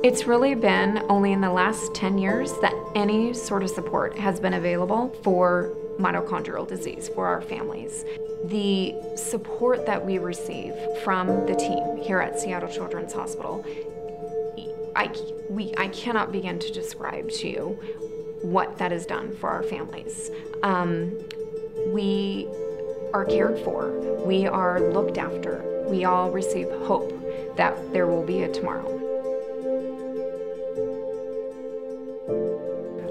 It's really been only in the last 10 years that any sort of support has been available for mitochondrial disease for our families. The support that we receive from the team here at Seattle Children's Hospital, I cannot begin to describe to you what that has done for our families. We are cared for, we are looked after, we all receive hope that there will be a tomorrow.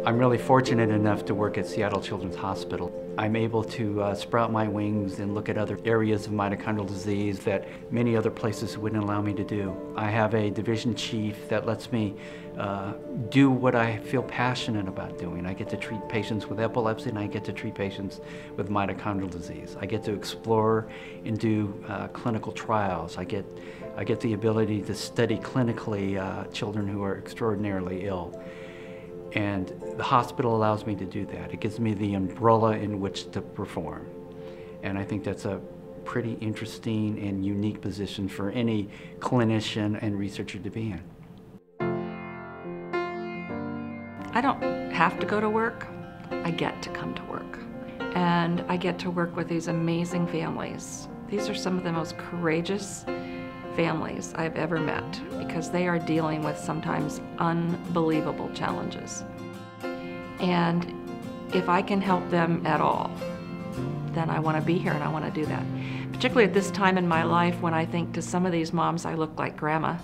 I'm really fortunate enough to work at Seattle Children's Hospital. I'm able to sprout my wings and look at other areas of mitochondrial disease that many other places wouldn't allow me to do. I have a division chief that lets me do what I feel passionate about doing. I get to treat patients with epilepsy, and I get to treat patients with mitochondrial disease. I get to explore and do clinical trials. I get the ability to study clinically children who are extraordinarily ill. And the hospital allows me to do that. It gives me the umbrella in which to perform. And I think that's a pretty interesting and unique position for any clinician and researcher to be in. I don't have to go to work. I get to come to work. And I get to work with these amazing families. These are some of the most courageous families I've ever met because they are dealing with sometimes unbelievable challenges. And if I can help them at all, then I want to be here and I want to do that. Particularly at this time in my life when I think to some of these moms I look like grandma.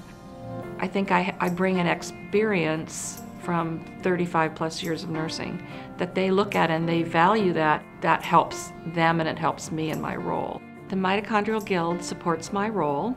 I think I bring an experience from 35 plus years of nursing that they look at and they value that. That helps them and it helps me in my role. The Mitochondrial Guild supports my role,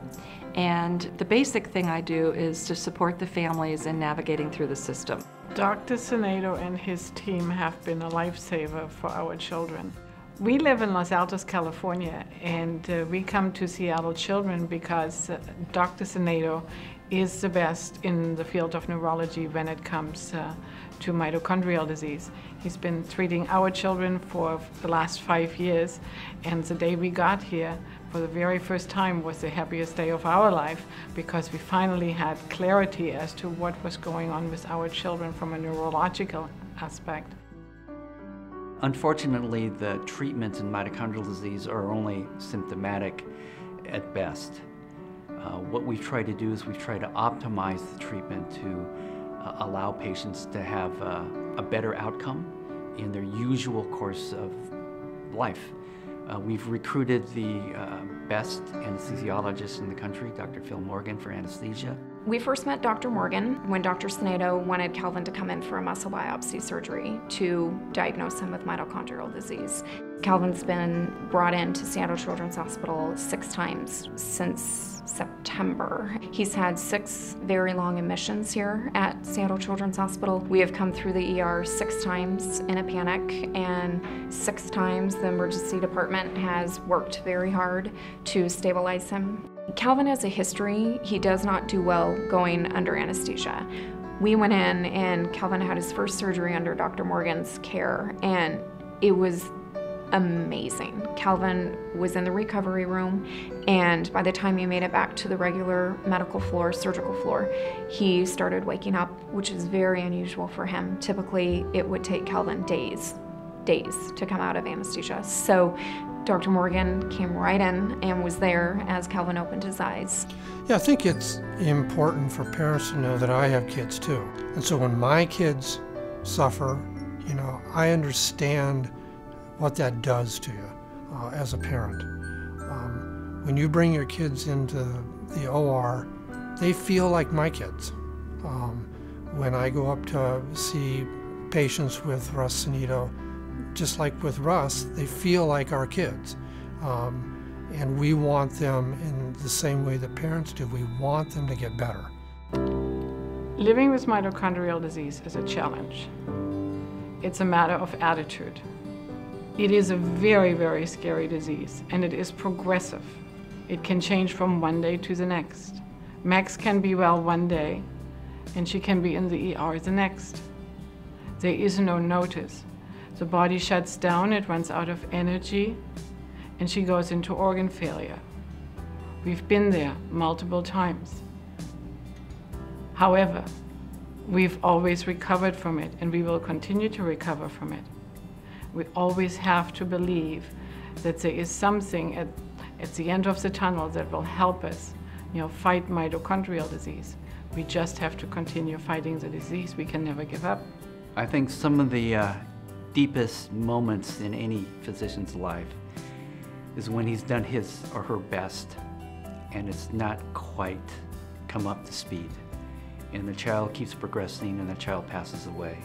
and the basic thing I do is to support the families in navigating through the system. Dr. Sinedo and his team have been a lifesaver for our children. We live in Los Altos, California, and we come to Seattle Children because Dr. Sinedo is the best in the field of neurology when it comes to mitochondrial disease. He's been treating our children for the last 5 years, and the day we got here for the very first time was the happiest day of our life because we finally had clarity as to what was going on with our children from a neurological aspect. Unfortunately, the treatments in mitochondrial disease are only symptomatic at best. What we've tried to do is we've tried to optimize the treatment to allow patients to have a better outcome in their usual course of life. We've recruited the best anesthesiologist in the country, Dr. Phil Morgan, for anesthesia. We first met Dr. Morgan when Dr. Sinedo wanted Calvin to come in for a muscle biopsy surgery to diagnose him with mitochondrial disease. Calvin's been brought into Seattle Children's Hospital 6 times since September. He's had 6 very long admissions here at Seattle Children's Hospital. We have come through the ER 6 times in a panic, and 6 times the emergency department has worked very hard to stabilize him. Calvin has a history. He does not do well going under anesthesia. We went in and Calvin had his first surgery under Dr. Morgan's care, and it was amazing. Calvin was in the recovery room, and by the time he made it back to the regular medical floor, surgical floor, he started waking up, which is very unusual for him. Typically, it would take Calvin days to come out of anesthesia. So Dr. Morgan came right in and was there as Calvin opened his eyes. Yeah, I think it's important for parents to know that I have kids too. And so when my kids suffer, you know, I understand what that does to you as a parent. When you bring your kids into the OR, they feel like my kids. When I go up to see patients with Russ Sinedo, just like with Russ, they feel like our kids. And we want them in the same way that parents do. We want them to get better. Living with mitochondrial disease is a challenge. It's a matter of attitude. It is a very, very scary disease, and it is progressive. It can change from one day to the next. Max can be well one day, and she can be in the ER the next. There is no notice. The body shuts down, it runs out of energy, and she goes into organ failure. We've been there multiple times. However, We've always recovered from it, and we will continue to recover from it. We always have to believe that there is something at the end of the tunnel that will help us, fight mitochondrial disease. We just have to continue fighting the disease. We can never give up. I think some of the deepest moments in any physician's life is when he's done his or her best and it's not quite come up to speed, and the child keeps progressing and the child passes away.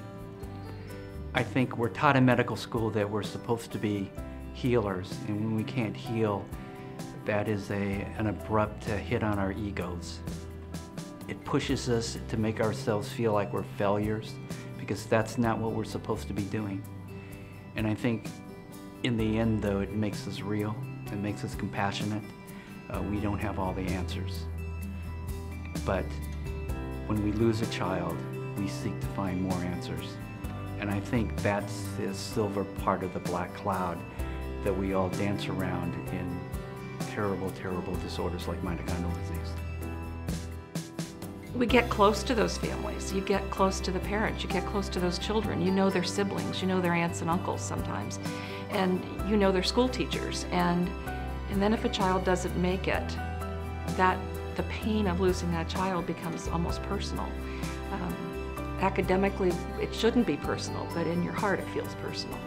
I think we're taught in medical school that we're supposed to be healers, and when we can't heal, that is an abrupt hit on our egos. It pushes us to make ourselves feel like we're failures, because that's not what we're supposed to be doing. And I think in the end, though, it makes us real, it makes us compassionate. We don't have all the answers. But when we lose a child, we seek to find more answers. And I think that's the silver part of the black cloud that we all dance around in terrible, terrible disorders like mitochondrial disease. We get close to those families. You get close to the parents. You get close to those children. You know their siblings. You know their aunts and uncles sometimes. And you know their school teachers. And then if a child doesn't make it, the pain of losing that child becomes almost personal. Academically, it shouldn't be personal, but in your heart it feels personal.